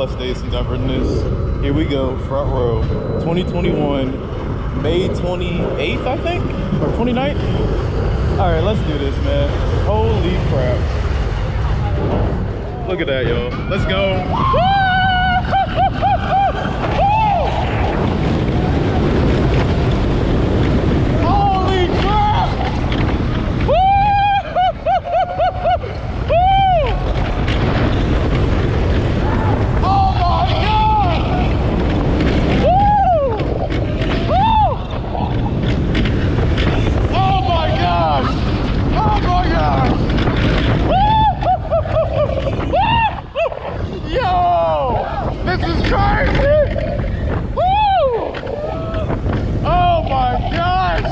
plus days since I've ridden this. Here we go, front row. 2021, May 28th, I think? Or 29th? All right, let's do this, man. Holy crap. Look at that, y'all. Let's go. Holy crap! Oh my God! Oh my gosh! Oh my gosh! Yo! This is crazy! Woo! Oh my gosh!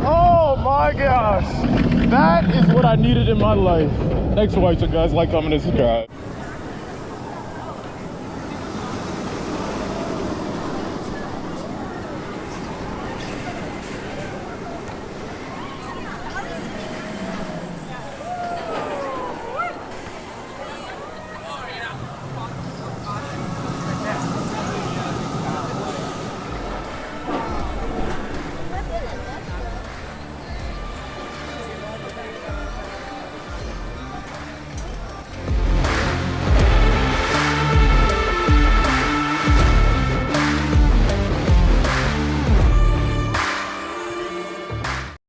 Oh my gosh! That is what I needed in my life. Thanks for watching, guys. Like, comment, and subscribe.